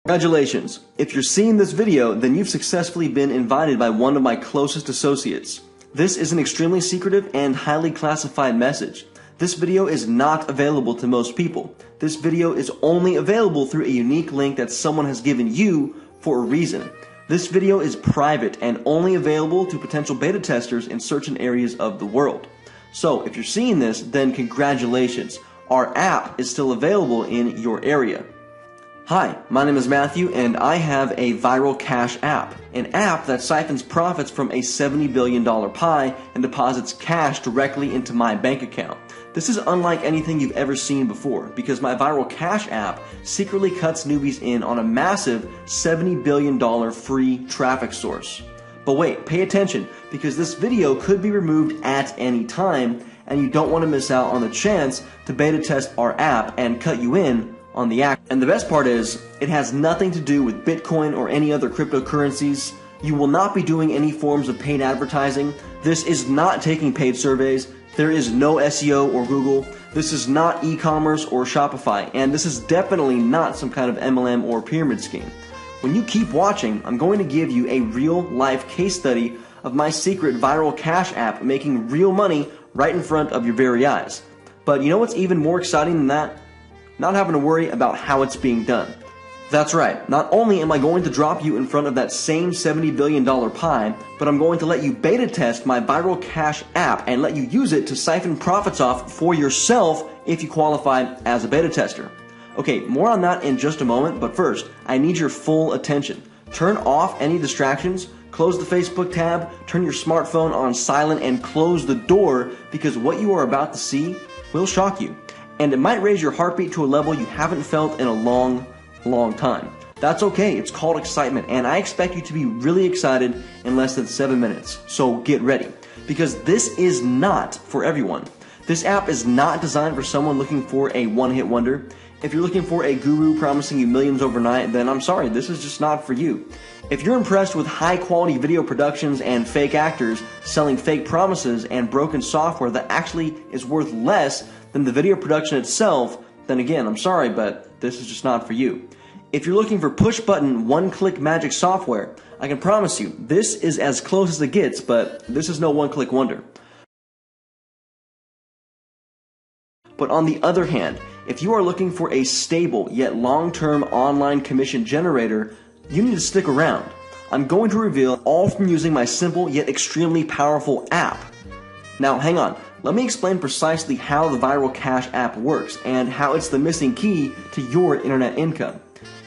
Congratulations! If you're seeing this video, then you've successfully been invited by one of my closest associates. This is an extremely secretive and highly classified message. This video is not available to most people. This video is only available through a unique link that someone has given you for a reason. This video is private and only available to potential beta testers in certain areas of the world. So if you're seeing this, then congratulations. Our app is still available in your area. Hi, my name is Matthew and I have a viral cash app, an app that siphons profits from a $70 billion pie and deposits cash directly into my bank account. This is unlike anything you've ever seen before because my viral cash app secretly cuts newbies in on a massive $70 billion free traffic source. But wait, pay attention because this video could be removed at any time and you don't want to miss out on the chance to beta test our app and cut you in on the act. And the best part is, it has nothing to do with Bitcoin or any other cryptocurrencies. You will not be doing any forms of paid advertising. This is not taking paid surveys. There is no SEO or Google. This is not eCommerce or Shopify. And this is definitely not some kind of MLM or pyramid scheme. When you keep watching, I'm going to give you a real life case study of my secret viral cash app making real money right in front of your very eyes. But you know what's even more exciting than that? Not having to worry about how it's being done. That's right, not only am I going to drop you in front of that same $70 billion pie, but I'm going to let you beta test my viral cash app and let you use it to siphon profits off for yourself if you qualify as a beta tester. Okay, more on that in just a moment, but first, I need your full attention. Turn off any distractions, close the Facebook tab, turn your smartphone on silent, and close the door because what you are about to see will shock you. And it might raise your heartbeat to a level you haven't felt in a long time. That's okay, it's called excitement, and I expect you to be really excited in less than 7 minutes. So get ready, because this is not for everyone. This app is not designed for someone looking for a one-hit wonder. If you're looking for a guru promising you millions overnight, then I'm sorry, this is just not for you. If you're impressed with high-quality video productions and fake actors selling fake promises and broken software that actually is worth less than the video production itself, then again, I'm sorry, but this is just not for you. If you're looking for push-button, one-click magic software, I can promise you, this is as close as it gets, but this is no one-click wonder. But on the other hand, if you are looking for a stable yet long-term online commission generator, you need to stick around. I'm going to reveal all from using my simple yet extremely powerful app. Now hang on, let me explain precisely how the viral cash app works and how it's the missing key to your internet income.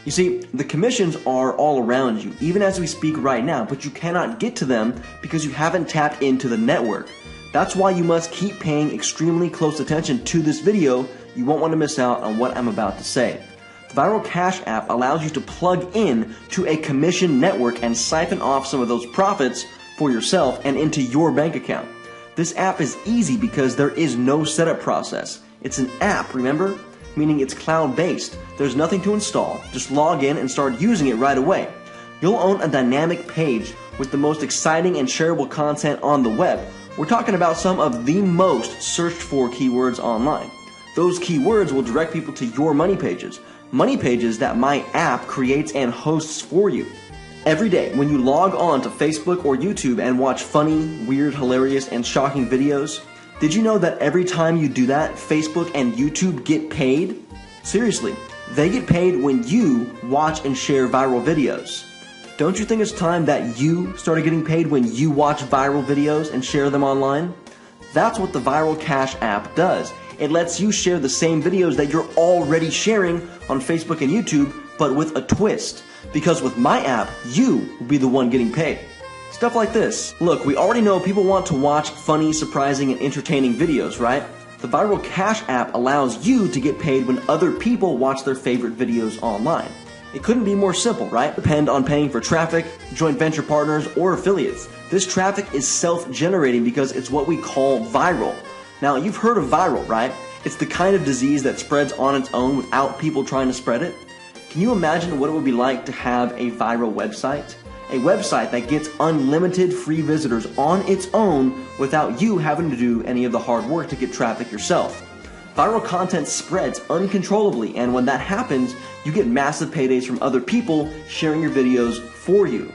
You see, the commissions are all around you, even as we speak right now, but you cannot get to them because you haven't tapped into the network. That's why you must keep paying extremely close attention to this video. You won't want to miss out on what I'm about to say. The viral cash app allows you to plug in to a commission network and siphon off some of those profits for yourself and into your bank account. This app is easy because there is no setup process. It's an app, remember? Meaning it's cloud-based. There's nothing to install. Just log in and start using it right away. You'll own a dynamic page with the most exciting and shareable content on the web. We're talking about some of the most searched for keywords online. Those keywords will direct people to your money pages that my app creates and hosts for you. Every day when you log on to Facebook or YouTube and watch funny, weird, hilarious, and shocking videos, did you know that every time you do that, Facebook and YouTube get paid? Seriously, they get paid when you watch and share viral videos. Don't you think it's time that you started getting paid when you watch viral videos and share them online? That's what the Viral Cash app does. It lets you share the same videos that you're already sharing on Facebook and YouTube, but with a twist. Because with my app, you will be the one getting paid. Stuff like this. Look, we already know people want to watch funny, surprising, and entertaining videos, right? The Viral Cash app allows you to get paid when other people watch their favorite videos online. It couldn't be more simple, right? Depend on paying for traffic, joint venture partners, or affiliates. This traffic is self-generating because it's what we call viral. Now, you've heard of viral, right? It's the kind of disease that spreads on its own without people trying to spread it. Can you imagine what it would be like to have a viral website? A website that gets unlimited free visitors on its own without you having to do any of the hard work to get traffic yourself. Viral content spreads uncontrollably, and when that happens, you get massive paydays from other people sharing your videos for you.